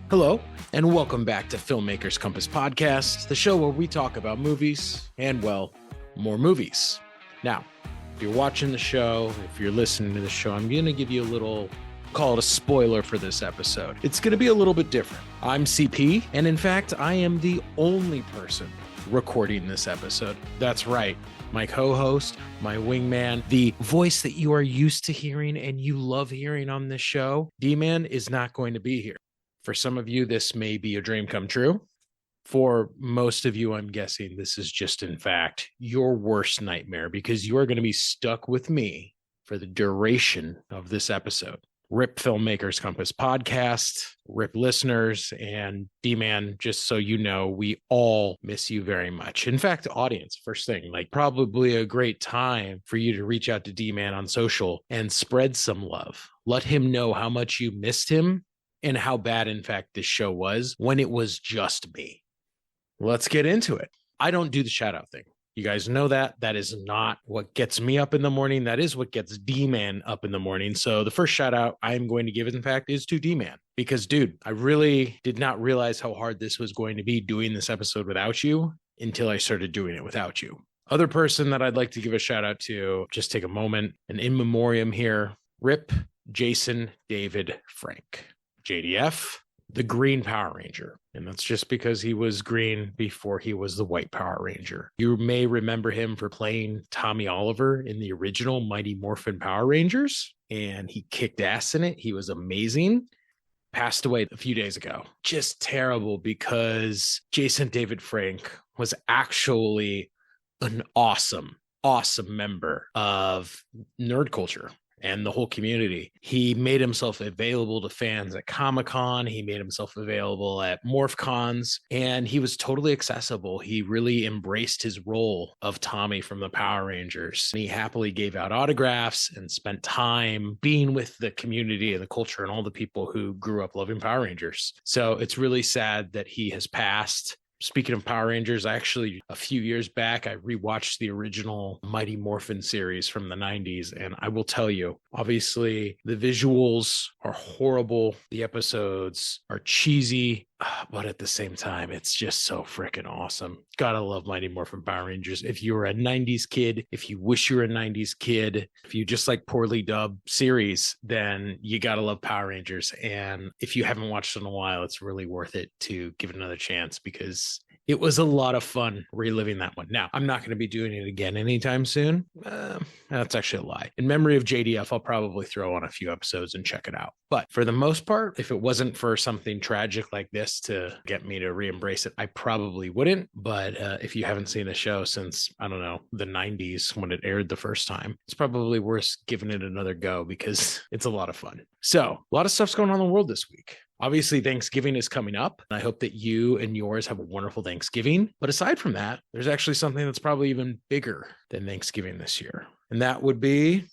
Hello, and welcome back to Filmmakers Compass Podcast, the show where we talk about movies and, well, more movies. Now, if you're watching the show, if you're listening to the show, I'm going to give you a little, call it a spoiler for this episode. It's going to be a little bit different. I'm CP, and in fact, I am the only person recording this episode. That's right. My co-host, my wingman, the voice that you are used to hearing and you love hearing on this show, D-Man, is not going to be here. For some of you, this may be a dream come true. For most of you, I'm guessing this is just, in fact, your worst nightmare because you are going to be stuck with me for the duration of this episode. RIP Filmmakers Compass Podcast, RIP listeners, and D-Man, just so you know, we all miss you very much. In fact, audience, first thing, probably a great time for you to reach out to D-Man on social and spread some love. Let him know how much you missed him and how bad, in fact, this show was when it was just me. Let's get into it. I don't do the shout out thing. You guys know that. That is not what gets me up in the morning. That is what gets D-Man up in the morning. So the first shout out I'm going to give, in fact, is to D-Man. Because, dude, I really did not realize how hard this was going to be doing this episode without you until I started doing it without you. Other person that I'd like to give a shout out to, just take a moment, an in memoriam here. RIP Jason David Frank. JDF, the Green Power Ranger. And that's just because he was green before he was the White Power Ranger. You may remember him for playing Tommy Oliver in the original Mighty Morphin Power Rangers, and he kicked ass in it. He was amazing. Passed away a few days ago. Just terrible because Jason David Frank was actually an awesome member of nerd culture and the whole community. He made himself available to fans at Comic-Con. He made himself available at MorphCons, and he was totally accessible. He really embraced his role of Tommy from the Power Rangers. He happily gave out autographs and spent time being with the community and the culture and all the people who grew up loving Power Rangers. So it's really sad that he has passed. Speaking of Power Rangers, actually, a few years back, I rewatched the original Mighty Morphin series from the 90s. And I will tell you, obviously, the visuals are horrible. The episodes are cheesy, but at the same time, it's just so freaking awesome. Gotta love Mighty Morphin Power Rangers. If you were a 90s kid, if you wish you were a 90s kid, if you just like poorly dubbed series, then you gotta love Power Rangers. And if you haven't watched it in a while, it's really worth it to give it another chance because it was a lot of fun reliving that one. Now, I'm not going to be doing it again anytime soon. That's actually a lie. In memory of JDF, I'll probably throw on a few episodes and check it out. But for the most part, if it wasn't for something tragic like this to get me to re-embrace it, I probably wouldn't. But if you haven't seen the show since, I don't know, the 90s when it aired the first time, it's probably worth giving it another go because it's a lot of fun. So a lot of stuff's going on in the world this week. Obviously, Thanksgiving is coming up, and I hope that you and yours have a wonderful Thanksgiving. But aside from that, there's actually something that's probably even bigger than Thanksgiving this year, and that would be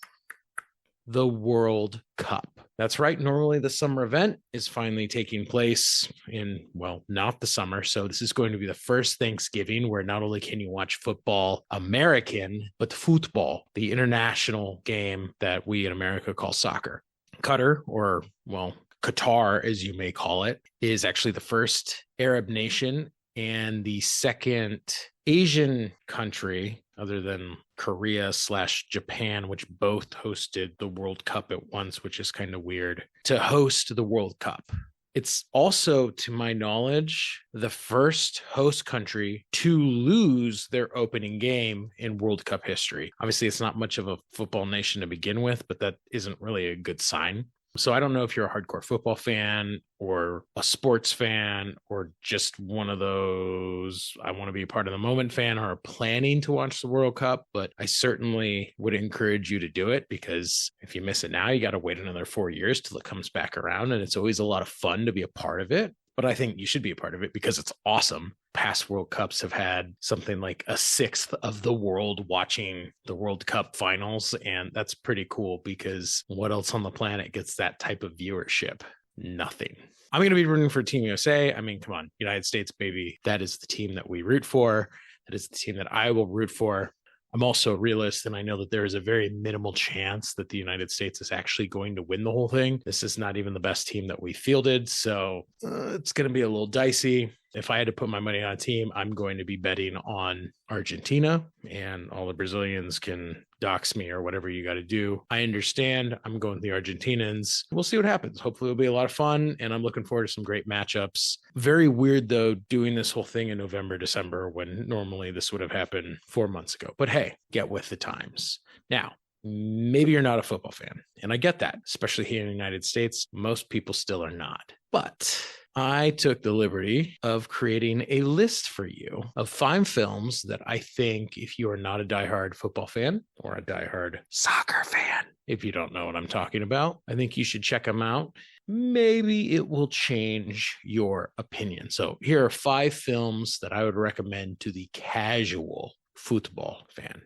the World Cup. That's right. Normally, the summer event is finally taking place in, well, not the summer. So this is going to be the first Thanksgiving where not only can you watch football American, but football, the international game that we in America call soccer. Qatar, or, well, Qatar, as you may call it, is actually the first Arab nation and the second Asian country, other than Korea/Japan, which both hosted the World Cup at once, which is kind of weird, to host the World Cup. It's also, to my knowledge, the first host country to lose their opening game in World Cup history. Obviously, it's not much of a football nation to begin with, but that isn't really a good sign. So I don't know if you're a hardcore football fan or a sports fan or just one of those I want to be a part of the moment fan or planning to watch the World Cup, but I certainly would encourage you to do it because if you miss it now, you got to wait another 4 years till it comes back around, and it's always a lot of fun to be a part of it. But I think you should be a part of it because it's awesome. Past World Cups have had something like a sixth of the world watching the World Cup finals. And that's pretty cool because what else on the planet gets that type of viewership? Nothing. I'm going to be rooting for Team USA. I mean, come on, United States, baby. That is the team that we root for. That is the team that I will root for. I'm also a realist, and I know that there is a very minimal chance that the United States is actually going to win the whole thing. This is not even the best team that we fielded, so it's going to be a little dicey. If I had to put my money on a team, I'm going to be betting on Argentina, and all the Brazilians can dox me or whatever you got to do. I understand. I'm going with the Argentinians. We'll see what happens. Hopefully it'll be a lot of fun, and I'm looking forward to some great matchups. Very weird, though, doing this whole thing in November, December, when normally this would have happened 4 months ago. But hey, get with the times. Now, maybe you're not a football fan, and I get that, especially here in the United States. Most people still are not. But I took the liberty of creating a list for you of 5 films that I think, if you are not a diehard football fan or a diehard soccer fan, if you don't know what I'm talking about, I think you should check them out. Maybe it will change your opinion. So here are 5 films that I would recommend to the casual football fan.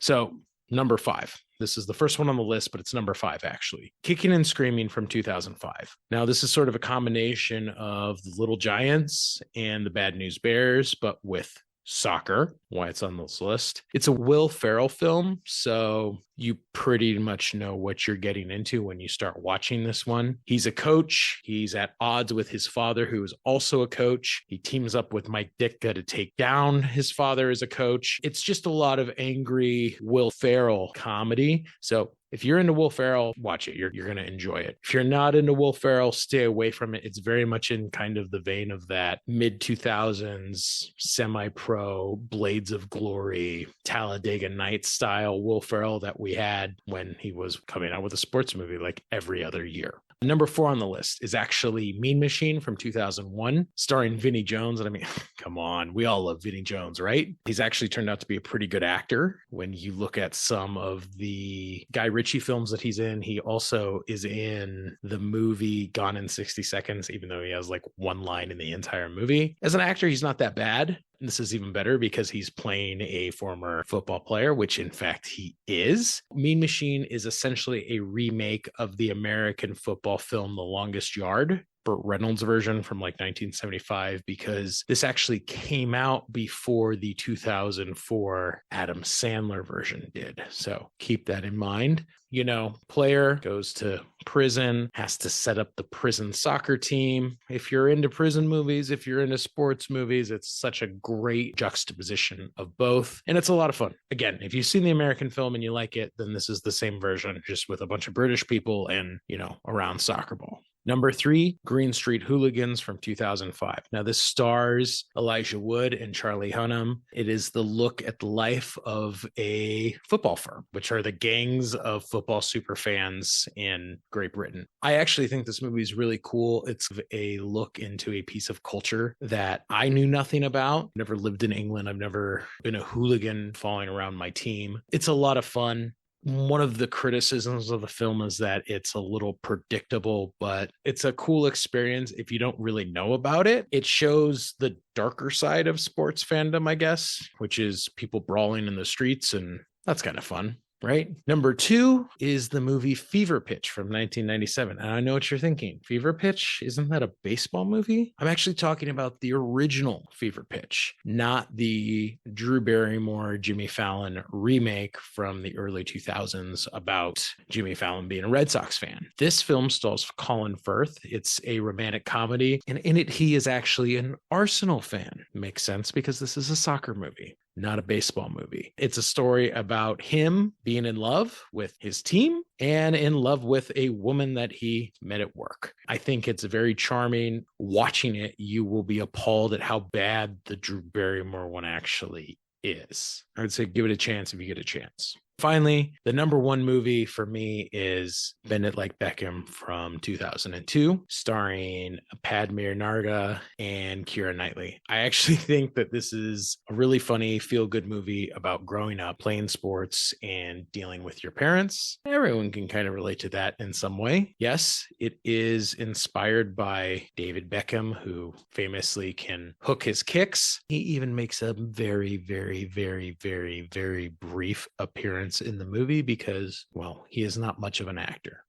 So number 5. This is the first one on the list, but it's number 5, actually. Kicking and Screaming from 2005. Now, this is sort of a combination of The Little Giants and The Bad News Bears, but with soccer, why it's on this list. It's a Will Ferrell film, so you pretty much know what you're getting into when you start watching this one. He's a coach. He's at odds with his father, who is also a coach. He teams up with Mike Ditka to take down his father as a coach. It's just a lot of angry Will Ferrell comedy. So if you're into Will Ferrell, watch it. You're going to enjoy it. If you're not into Will Ferrell, stay away from it. It's very much in kind of the vein of that mid-2000s semi-pro Blades of Glory, Talladega Nights style Will Ferrell that we had when he was coming out with a sports movie like every other year. Number 4 on the list is actually Mean Machine from 2001, starring Vinnie Jones. And I mean, come on, we all love Vinnie Jones, right? He's actually turned out to be a pretty good actor. When you look at some of the Guy Ritchie films that he's in, he also is in the movie Gone in 60 Seconds, even though he has like one line in the entire movie. As an actor, he's not that bad. And this is even better because he's playing a former football player, which in fact he is. Mean Machine is essentially a remake of the American football film The Longest Yard, Burt Reynolds version from like 1975, because this actually came out before the 2004 Adam Sandler version did. So keep that in mind. You know, player goes to prison, has to set up the prison soccer team. If you're into prison movies, if you're into sports movies, it's such a great juxtaposition of both. And it's a lot of fun. Again, if you've seen the American film and you like it, then this is the same version, just with a bunch of British people and, you know, around soccer ball. Number 3, Green Street Hooligans from 2005. Now, this stars Elijah Wood and Charlie Hunnam. It is the look at the life of a football firm, which are the gangs of football superfans in Great Britain. I actually think this movie is really cool. It's a look into a piece of culture that I knew nothing about. Never lived in England. I've never been a hooligan following around my team. It's a lot of fun. One of the criticisms of the film is that it's a little predictable, but it's a cool experience if you don't really know about it. It shows the darker side of sports fandom, I guess, which is people brawling in the streets, and that's kind of fun. Right? Number 2 is the movie Fever Pitch from 1997. And I know what you're thinking. Fever Pitch? Isn't that a baseball movie? I'm actually talking about the original Fever Pitch, not the Drew Barrymore, Jimmy Fallon remake from the early 2000s about Jimmy Fallon being a Red Sox fan. This film stars Colin Firth. It's a romantic comedy, and in it, he is actually an Arsenal fan. Makes sense because this is a soccer movie, not a baseball movie. It's a story about him being in love with his team and in love with a woman that he met at work. I think it's very charming. Watching it, you will be appalled at how bad the Drew Barrymore one actually is. I would say give it a chance if you get a chance. Finally, the number 1 movie for me is Bend It Like Beckham from 2002, starring Padmir Narga and Keira Knightley. I actually think that this is a really funny, feel-good movie about growing up, playing sports, and dealing with your parents. Everyone can kind of relate to that in some way. Yes, it is inspired by David Beckham, who famously can hook his kicks. He even makes a very, very, very, very, very brief appearance in the movie because, well, he is not much of an actor.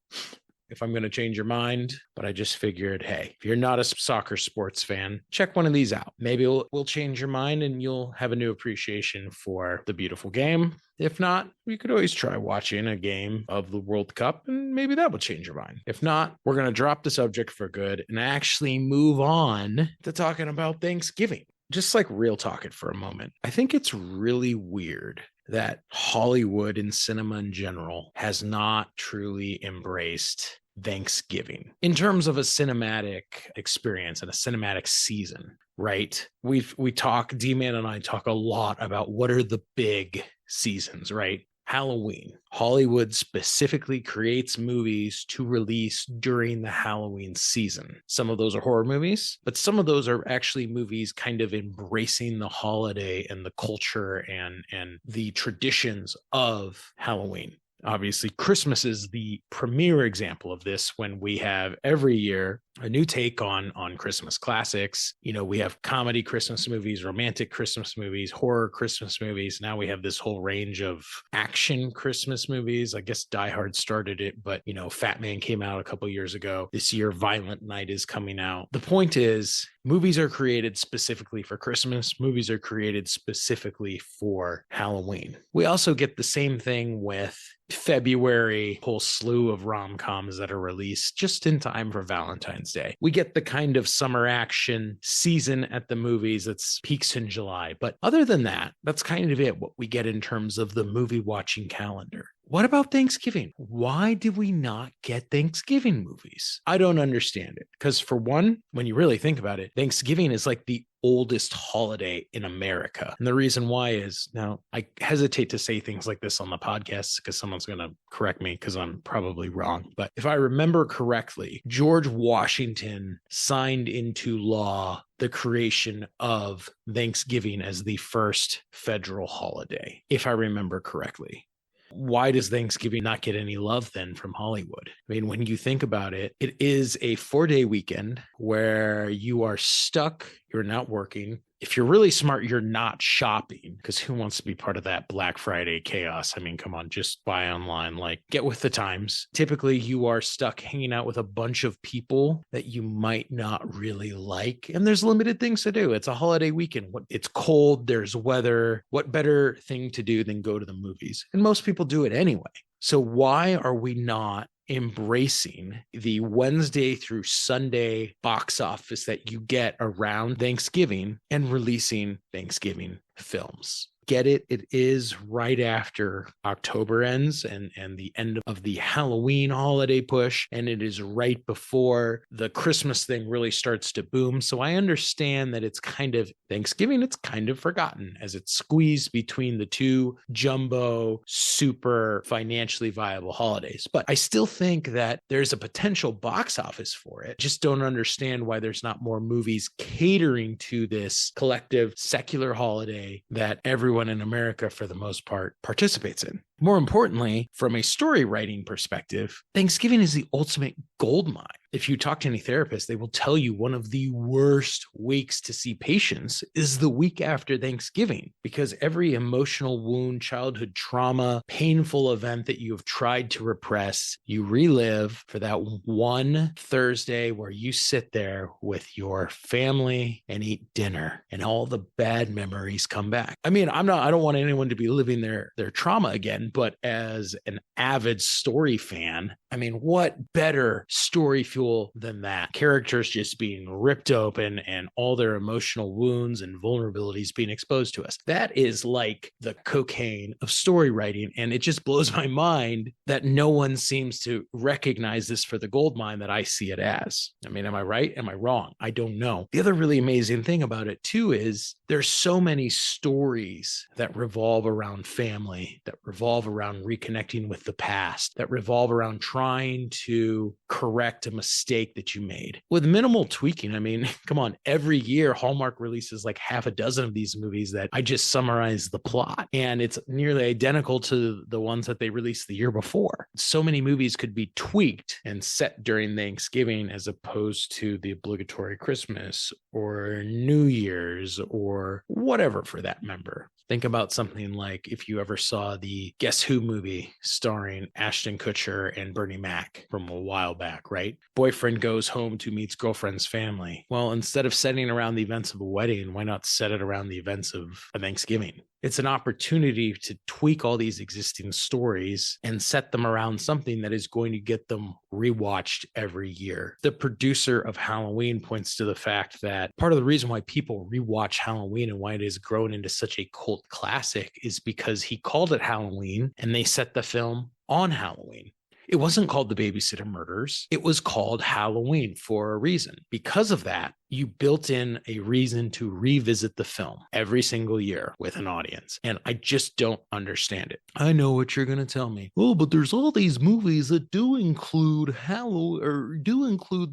if I'm going to change your mind, but I just figured, hey, if you're not a soccer sports fan, check one of these out. Maybe we'll change your mind and you'll have a new appreciation for the beautiful game. If not, we could always try watching a game of the World Cup and maybe that will change your mind. If not, we're going to drop the subject for good and actually move on to talking about Thanksgiving. Just like real talk it for a moment. I think it's really weird that Hollywood and cinema in general has not truly embraced Thanksgiving in terms of a cinematic experience and a cinematic season, right? We talk, D-Man and I talk a lot about what are the big seasons, right? Halloween. Hollywood specifically creates movies to release during the Halloween season. Some of those are horror movies, but some of those are actually movies kind of embracing the holiday and the culture and the traditions of Halloween. Obviously, Christmas is the premier example of this when we have every year a new take on Christmas classics. You know, we have comedy Christmas movies, romantic Christmas movies, horror Christmas movies. Now we have this whole range of action Christmas movies. I guess Die Hard started it, but, you know, Fat Man came out a couple years ago. This year, Violent Night is coming out. The point is, movies are created specifically for Christmas. Movies are created specifically for Halloween. We also get the same thing with February, whole slew of rom-coms that are released just in time for Valentine's Day. We get the kind of summer action season at the movies that's peaks in July. But other than that, that's kind of it, what we get in terms of the movie watching calendar. What about Thanksgiving? Why did we not get Thanksgiving movies? I don't understand it. Because for one, when you really think about it, Thanksgiving is like the oldest holiday in America. And the reason why is, now I hesitate to say things like this on the podcast because someone's going to correct me because I'm probably wrong. But if I remember correctly, George Washington signed into law the creation of Thanksgiving as the first federal holiday, if I remember correctly. Why does Thanksgiving not get any love then from Hollywood? I mean, when you think about it, it is a 4-day weekend where you are stuck, you're not working. If you're really smart, you're not shopping, because who wants to be part of that Black Friday chaos? I mean, come on, just buy online, like get with the times. Typically, you are stuck hanging out with a bunch of people that you might not really like, and there's limited things to do. It's a holiday weekend. It's cold, there's weather. What better thing to do than go to the movies? And most people do it anyway. So why are we not embracing the Wednesday through Sunday box office that you get around Thanksgiving and releasing Thanksgiving films? Get it? It is right after October ends and the end of the Halloween holiday push. And it is right before the Christmas thing really starts to boom. So I understand that it's kind of Thanksgiving, it's kind of forgotten as it's squeezed between the two jumbo, super financially viable holidays. But I still think that there's a potential box office for it. Just don't understand why there's not more movies catering to this collective secular holiday that everyone in America, for the most part, participates in. More importantly, from a story writing perspective, Thanksgiving is the ultimate goldmine. If you talk to any therapist, they will tell you one of the worst weeks to see patients is the week after Thanksgiving, because every emotional wound, childhood trauma, painful event that you have tried to repress, you relive for that one Thursday where you sit there with your family and eat dinner and all the bad memories come back. I mean, I don't want anyone to be living their trauma again, but as an avid story fan, I mean, what better story fuel than that? Characters just being ripped open and all their emotional wounds and vulnerabilities being exposed to us. That is like the cocaine of story writing. And it just blows my mind that no one seems to recognize this for the goldmine that I see it as. I mean, am I right? Am I wrong? I don't know. The other really amazing thing about it too is there's so many stories that revolve around family, that revolve around reconnecting with the past, that revolve around trying to correct a mistake that you made with minimal tweaking. I mean, come on, every year Hallmark releases like half a dozen of these movies that I just summarize the plot, and it's nearly identical to the ones that they released the year before. So many movies could be tweaked and set during Thanksgiving as opposed to the obligatory Christmas or New Year's or whatever for that member. Think about something like if you ever saw the Guess Who movie starring Ashton Kutcher and Bernie Mac from a while back, right? Boyfriend goes home to meet girlfriend's family. Well, instead of setting around the events of a wedding, why not set it around the events of a Thanksgiving? It's an opportunity to tweak all these existing stories and set them around something that is going to get them rewatched every year. The producer of Halloween points to the fact that part of the reason why people rewatch Halloween and why it has grown into such a cult classic is because he called it Halloween and they set the film on Halloween. It wasn't called The Babysitter Murders. It was called Halloween for a reason. Because of that, you built in a reason to revisit the film every single year with an audience. And I just don't understand it. I know what you're going to tell me. Oh, but there's all these movies that do include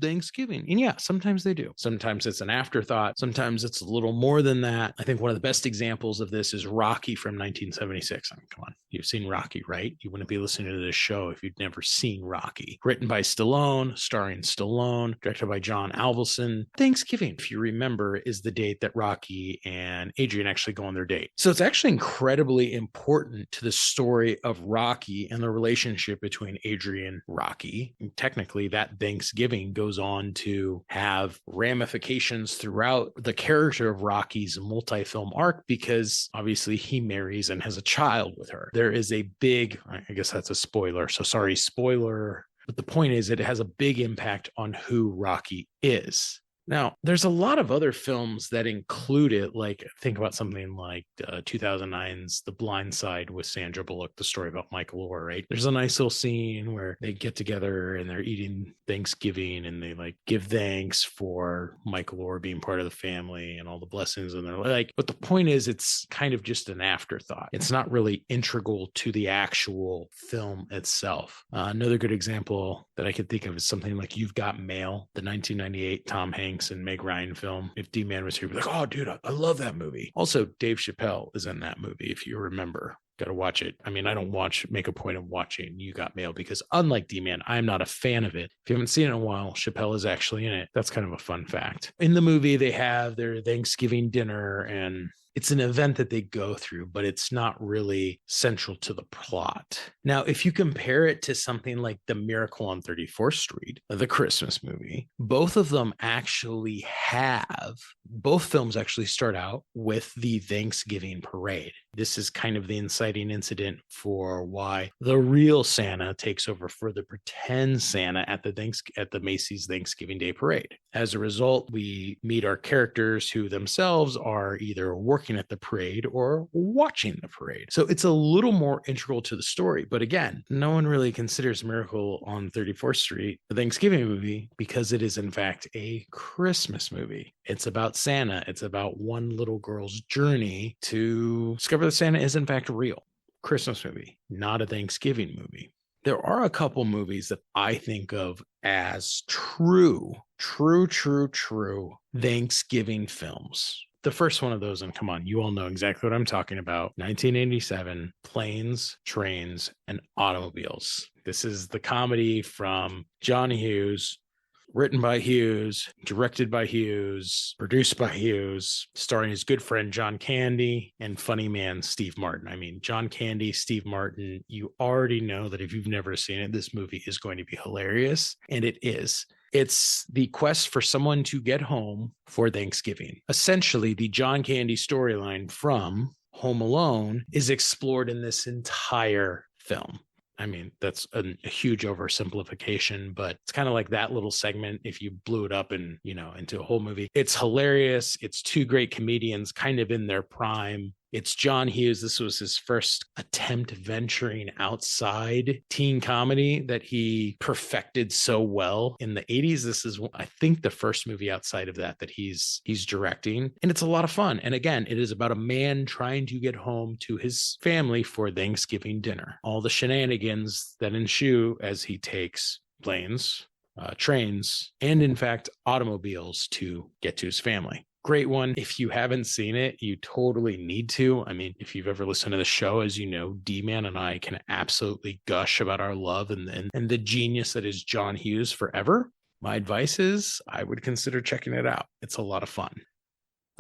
Thanksgiving. And yeah, sometimes they do. Sometimes it's an afterthought. Sometimes it's a little more than that. I think one of the best examples of this is Rocky from 1976. I mean, come on, you've seen Rocky, right? You wouldn't be listening to this show if you'd never seen Rocky. Written by Stallone, starring Stallone, directed by John Avildsen. Thanksgiving, if you remember, is the date that Rocky and Adrian actually go on their date. So it's actually incredibly important to the story of Rocky and the relationship between Adrian and Rocky. And technically, that Thanksgiving goes on to have ramifications throughout the character of Rocky's multi-film arc because obviously he marries and has a child with her. There is a big, I guess that's a spoiler, so sorry, spoiler. But the point is, it has a big impact on who Rocky is. Now, there's a lot of other films that include it, like think about something like 2009's The Blind Side with Sandra Bullock, the story about Michael Orr, right? There's a nice little scene where they get together and they're eating Thanksgiving and they like give thanks for Michael Orr being part of the family and all the blessings and they're like, but the point is it's kind of just an afterthought. It's not really integral to the actual film itself. Another good example that I could think of is something like You've Got Mail, the 1998 Tom Hanks and Meg Ryan film. If D-Man was here, he'd be like, oh, dude, I love that movie. Also, Dave Chappelle is in that movie, if you remember. Got to watch it. I mean, I don't make a point of watching You Got Mail because unlike D-Man, I'm not a fan of it. If you haven't seen it in a while, Chappelle is actually in it. That's kind of a fun fact. In the movie, they have their Thanksgiving dinner and it's an event that they go through, but it's not really central to the plot. Now, if you compare it to something like The Miracle on 34th Street, the Christmas movie, both films actually start out with the Thanksgiving parade. This is kind of the inciting incident for why the real Santa takes over for the pretend Santa at the Macy's Thanksgiving Day Parade. As a result, we meet our characters who themselves are either working at the parade or watching the parade. So it's a little more integral to the story. But again, no one really considers Miracle on 34th Street a Thanksgiving movie because it is in fact a Christmas movie. It's about Santa. It's about one little girl's journey to discover that Santa is in fact real. Christmas movie, not a Thanksgiving movie. There are a couple movies that I think of as true Thanksgiving films. The first one of those, and come on, you all know exactly what I'm talking about. 1987, Planes, Trains, and Automobiles. This is the comedy from John Hughes, written by Hughes, directed by Hughes, produced by Hughes, starring his good friend John Candy and funny man Steve Martin. I mean, John Candy, Steve Martin, you already know that if you've never seen it, this movie is going to be hilarious, and it is. It's the quest for someone to get home for Thanksgiving. Essentially, the John Candy storyline from Home Alone is explored in this entire film. I mean, that's a huge oversimplification, but it's kind of like that little segment if you blew it up and, into a whole movie. It's hilarious. It's two great comedians kind of in their prime. It's John Hughes. This was his first attempt venturing outside teen comedy that he perfected so well in the 80s. This is, I think, the first movie outside of that he's directing. And it's a lot of fun. And again, it is about a man trying to get home to his family for Thanksgiving dinner. All the shenanigans that ensue as he takes planes, trains, and in fact, automobiles to get to his family. Great one. If you haven't seen it, you totally need to. I mean, if you've ever listened to the show, as you know, D-Man and I can absolutely gush about our love and the genius that is John Hughes forever. My advice is I would consider checking it out. It's a lot of fun.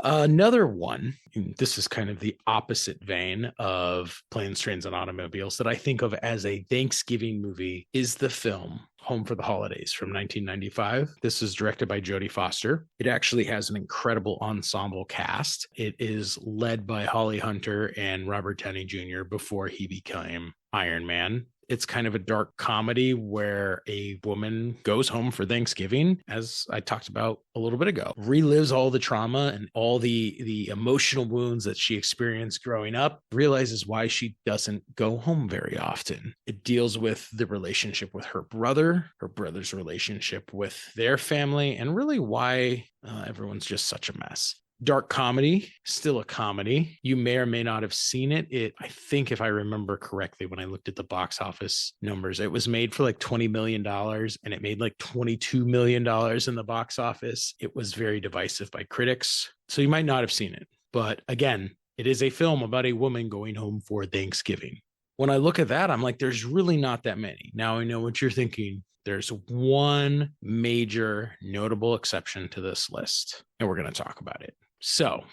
Another one, this is kind of the opposite vein of Planes, Trains, and Automobiles that I think of as a Thanksgiving movie, is the film Home for the Holidays from 1995. This is directed by Jodie Foster. It actually has an incredible ensemble cast. It is led by Holly Hunter and Robert Downey Jr. before he became Iron Man. It's kind of a dark comedy where a woman goes home for Thanksgiving, as I talked about a little bit ago, relives all the trauma and all the emotional wounds that she experienced growing up, realizes why she doesn't go home very often. It deals with the relationship with her brother's relationship with their family, and really why everyone's just such a mess. Dark comedy, still a comedy. You may or may not have seen it. I think if I remember correctly, when I looked at the box office numbers, it was made for like $20 million and it made like $22 million in the box office. It was very divisive by critics. So you might not have seen it. But again, it is a film about a woman going home for Thanksgiving. When I look at that, I'm like, there's really not that many. Now I know what you're thinking. There's one major notable exception to this list, and we're going to talk about it. So,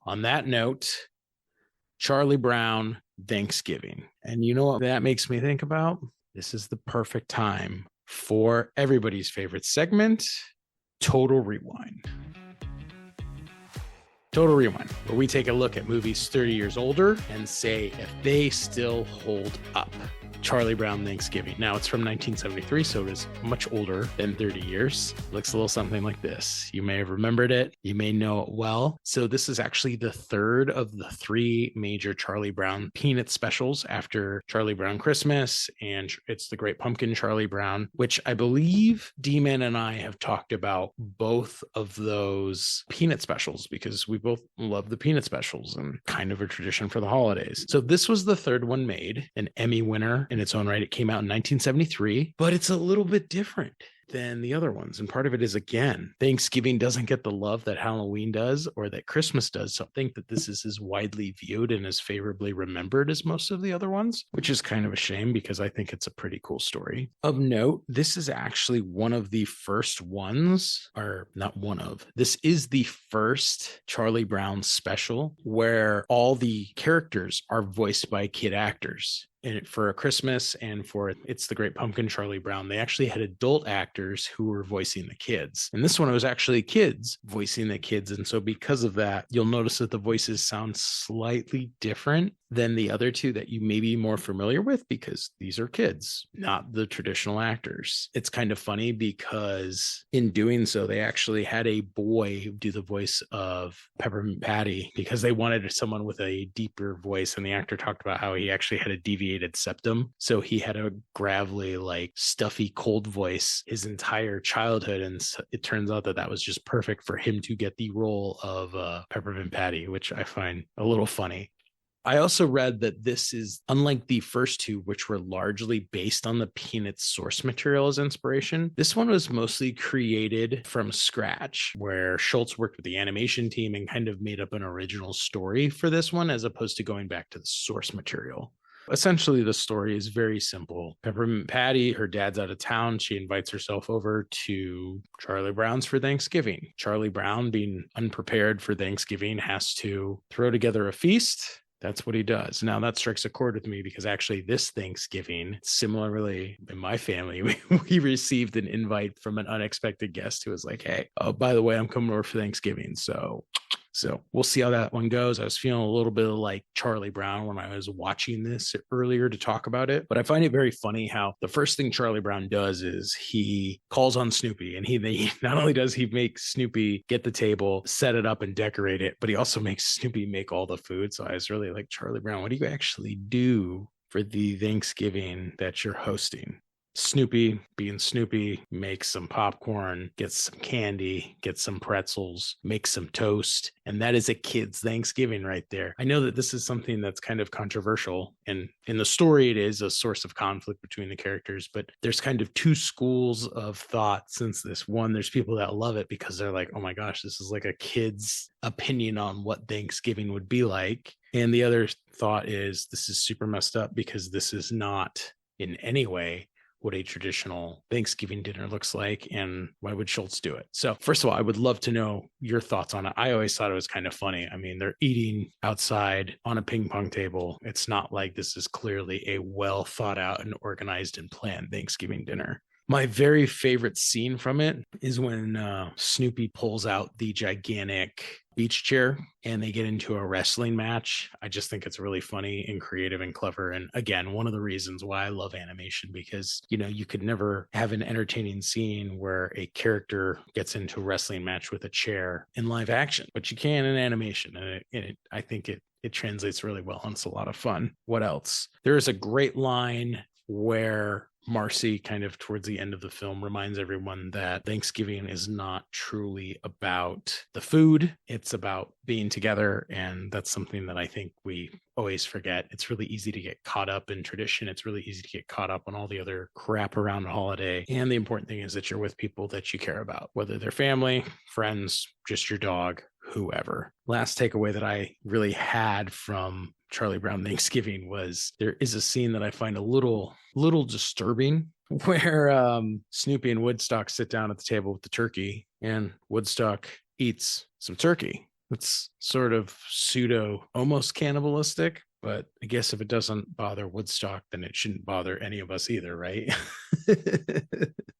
on that note, Charlie Brown, Thanksgiving. And you know what that makes me think about? This is the perfect time for everybody's favorite segment, Total Rewind. Total Rewind, where we take a look at movies 30 years older and say if they still hold up. Charlie Brown Thanksgiving. Now it's from 1973, so it is much older than 30 years. Looks a little something like this. You may have remembered it. You may know it well. So this is actually the third of the three major Charlie Brown Peanut specials after Charlie Brown Christmas, and it's the Great Pumpkin Charlie Brown, which I believe D-Man and I have talked about both of those Peanut specials because we both love the Peanut specials and kind of a tradition for the holidays. So this was the third one made, an Emmy winner in its own right. It came out in 1973, but it's a little bit different than the other ones. And part of it is, again, Thanksgiving doesn't get the love that Halloween does or that Christmas does. So I think that this is as widely viewed and as favorably remembered as most of the other ones, which is kind of a shame because I think it's a pretty cool story. Of note, this is actually one of the first ones, or not one of, this is the first Charlie Brown special where all the characters are voiced by kid actors. And for a Christmas and for It's the Great Pumpkin Charlie Brown, they actually had adult actors who were voicing the kids. And this one was actually kids voicing the kids. And so because of that, you'll notice that the voices sound slightly different than the other two that you may be more familiar with because these are kids, not the traditional actors. It's kind of funny because in doing so, they actually had a boy do the voice of Peppermint Patty because they wanted someone with a deeper voice. And the actor talked about how he actually had a deviated septum. So he had a gravelly, like stuffy, cold voice his entire childhood. And it turns out that that was just perfect for him to get the role of Peppermint Patty, which I find a little funny. I also read that this is, unlike the first two, which were largely based on the Peanuts source material as inspiration, this one was mostly created from scratch, where Schultz worked with the animation team and kind of made up an original story for this one, as opposed to going back to the source material. Essentially, the story is very simple. Peppermint Patty, her dad's out of town. She invites herself over to Charlie Brown's for Thanksgiving. Charlie Brown, being unprepared for Thanksgiving, has to throw together a feast. That's what he does. Now that strikes a chord with me because actually this Thanksgiving, similarly in my family, we received an invite from an unexpected guest who was like, hey, oh, by the way, I'm coming over for Thanksgiving. So we'll see how that one goes. I was feeling a little bit like Charlie Brown when I was watching this earlier to talk about it, but I find it very funny how the first thing Charlie Brown does is he calls on Snoopy, and he not only does he make Snoopy get the table, set it up and decorate it, but he also makes Snoopy make all the food. So I was really like, Charlie Brown, what do you actually do for the Thanksgiving that you're hosting? Snoopy, being Snoopy, makes some popcorn, gets some candy, gets some pretzels, makes some toast. And that is a kid's Thanksgiving right there. I know that this is something that's kind of controversial. And in the story, it is a source of conflict between the characters. But there's kind of two schools of thought since this. One, there's people that love it because they're like, oh my gosh, this is like a kid's opinion on what Thanksgiving would be like. And the other thought is this is super messed up because this is not in any way what a traditional Thanksgiving dinner looks like and why would Schultz do it. So first of all, I would love to know your thoughts on it. I always thought it was kind of funny. I mean, they're eating outside on a ping pong table. It's not like this is clearly a well thought out and organized and planned Thanksgiving dinner. My very favorite scene from it is when Snoopy pulls out the gigantic beach chair and they get into a wrestling match. I just think it's really funny and creative and clever. And again, one of the reasons why I love animation, because, you know, you could never have an entertaining scene where a character gets into a wrestling match with a chair in live action, but you can in animation. And I think it translates really well and it's a lot of fun. What else? There is a great line where Marcy, kind of towards the end of the film, reminds everyone that Thanksgiving is not truly about the food. It's about being together. And that's something that I think we always forget. It's really easy to get caught up in tradition. It's really easy to get caught up on all the other crap around the holiday. And the important thing is that you're with people that you care about, whether they're family, friends, just your dog, whoever. Last takeaway that I really had from Charlie Brown Thanksgiving was there is a scene that I find a little disturbing where Snoopy and Woodstock sit down at the table with the turkey and Woodstock eats some turkey. It's sort of pseudo, almost cannibalistic, but I guess if it doesn't bother Woodstock, then it shouldn't bother any of us either, right?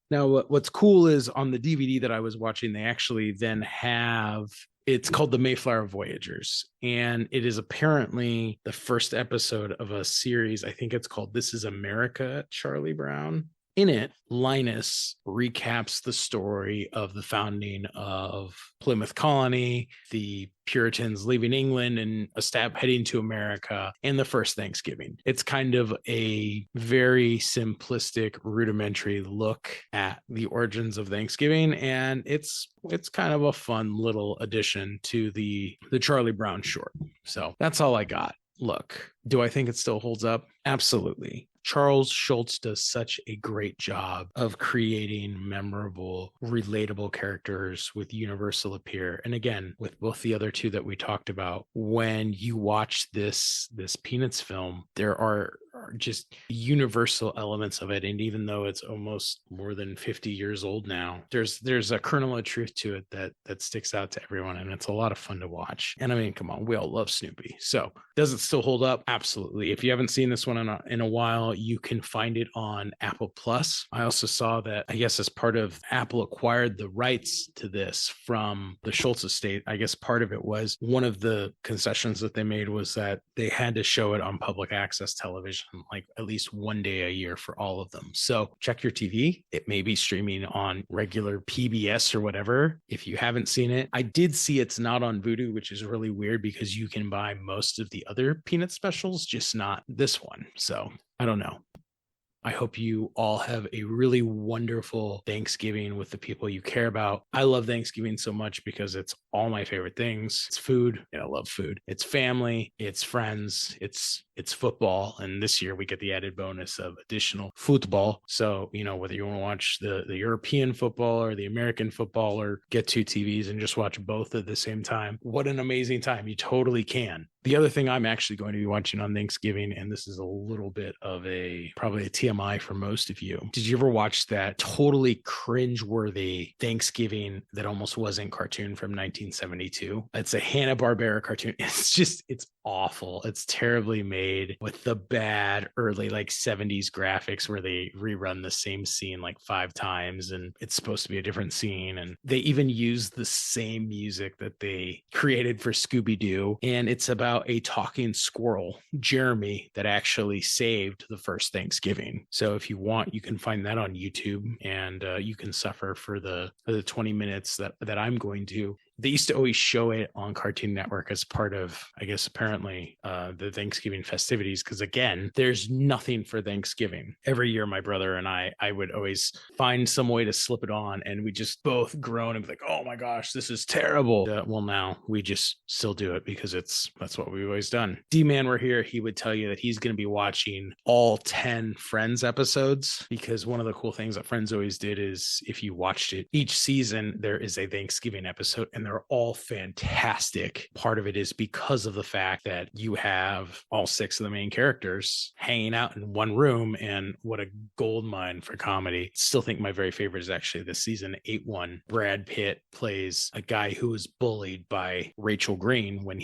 Now, what's cool is on the DVD that I was watching, they actually then have, it's called The Mayflower Voyagers, and it is apparently the first episode of a series. I think it's called This Is America, Charlie Brown. In it, Linus recaps the story of the founding of Plymouth Colony, the Puritans leaving England and heading to America, and the first Thanksgiving. It's kind of a very simplistic, rudimentary look at the origins of Thanksgiving, and it's kind of a fun little addition to the Charlie Brown short. So that's all I got. Look, do I think it still holds up? Absolutely. Charles Schultz does such a great job of creating memorable, relatable characters with universal appeal. And again, with both the other two that we talked about, when you watch this Peanuts film, there are just universal elements of it. And even though it's almost more than 50 years old now, there's a kernel of truth to it that sticks out to everyone. And it's a lot of fun to watch. And I mean, come on, we all love Snoopy. So does it still hold up? Absolutely. If you haven't seen this one in a while, you can find it on Apple Plus. I also saw that, I guess, as part of Apple acquired the rights to this from the Schultz estate. I guess part of it was one of the concessions that they made was that they had to show it on public access television, like at least one day a year for all of them. So check your TV. It may be streaming on regular PBS or whatever. If you haven't seen it, I did see it's not on Vudu, which is really weird because you can buy most of the other Peanut specials, just not this one. So I don't know. I hope you all have a really wonderful Thanksgiving with the people you care about. I love Thanksgiving so much because it's all my favorite things. It's food, and I love food. It's family, it's friends, it's football. And this year we get the added bonus of additional football. So, you know, whether you want to watch the European football or the American football or get two TVs and just watch both at the same time, what an amazing time. You totally can. The other thing I'm actually going to be watching on Thanksgiving, and this is a little bit of probably a TMI for most of you. Did you ever watch that totally cringeworthy Thanksgiving that almost wasn't cartoon from 1972? It's a Hanna-Barbera cartoon. It's awful. It's terribly made with the bad early like 70s graphics where they rerun the same scene like 5 times and it's supposed to be a different scene. And they even use the same music that they created for Scooby-Doo. And it's about a talking squirrel, Jeremy, that actually saved the first Thanksgiving. So if you want, you can find that on YouTube and you can suffer for the 20 minutes that I'm going to. They used to always show it on Cartoon Network as part of, I guess, apparently the Thanksgiving festivities. Because again, there's nothing for Thanksgiving. Every year, my brother and I would always find some way to slip it on. And we just both groan and be like, oh my gosh, this is terrible. Well, now we just still do it because that's what we've always done. D-Man were here. He would tell you that he's going to be watching all 10 Friends episodes because one of the cool things that Friends always did is if you watched it, each season, there is a Thanksgiving episode. And and they're all fantastic. Part of it is because of the fact that you have all 6 of the main characters hanging out in one room, and what a gold mine for comedy. Still think my very favorite is actually this season 8-1. Brad Pitt plays a guy who was bullied by Rachel Green when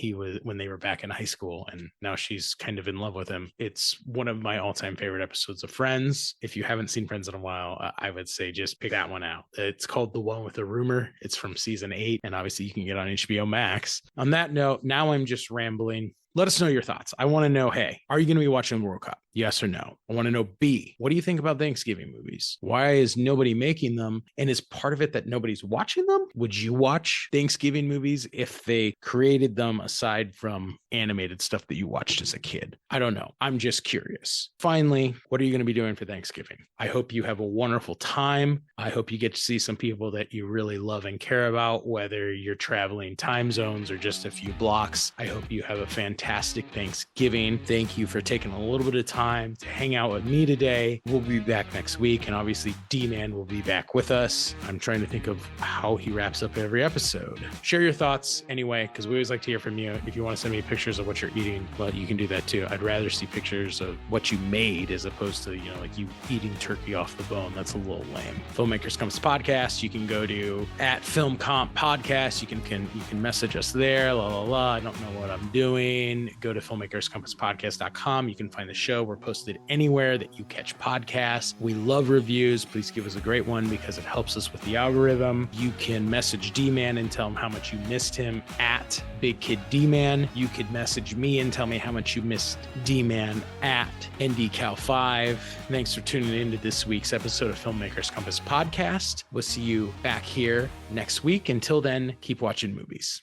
they were back in high school, and now she's kind of in love with him. It's one of my all-time favorite episodes of Friends. If you haven't seen Friends in a while, I would say just pick that one out. It's called The One with the Rumor. It's from season 8, and obviously you can get on HBO Max. On that note, now I'm just rambling. Let us know your thoughts. I want to know, hey, are you going to be watching the World Cup? Yes or no? I want to know, B, what do you think about Thanksgiving movies? Why is nobody making them? And is part of it that nobody's watching them? Would you watch Thanksgiving movies if they created them aside from animated stuff that you watched as a kid? I don't know. I'm just curious. Finally, what are you going to be doing for Thanksgiving? I hope you have a wonderful time. I hope you get to see some people that you really love and care about, whether you're traveling time zones or just a few blocks. I hope you have a fantastic Thanksgiving. Thank you for taking a little bit of time to hang out with me today. We'll be back next week, and obviously D-Man will be back with us. I'm trying to think of how he wraps up every episode. Share your thoughts anyway, because we always like to hear from you. If you want to send me pictures of what you're eating, well, you can do that too. I'd rather see pictures of what you made as opposed to, like you eating turkey off the bone. That's a little lame. Filmmakers Compass Podcast. You can go to @FilmCompPodcast. You can message us there. I don't know what I'm doing. Go to filmmakerscompasspodcast.com. You can find the show. We're posted anywhere that you catch podcasts. We love reviews. Please give us a great one because it helps us with the algorithm. You can message D-Man and tell him how much you missed him at Big Kid D-Man. You could message me and tell me how much you missed D-Man at NDCal5. Thanks for tuning into this week's episode of Filmmakers Compass Podcast. We'll see you back here next week. Until then, keep watching movies.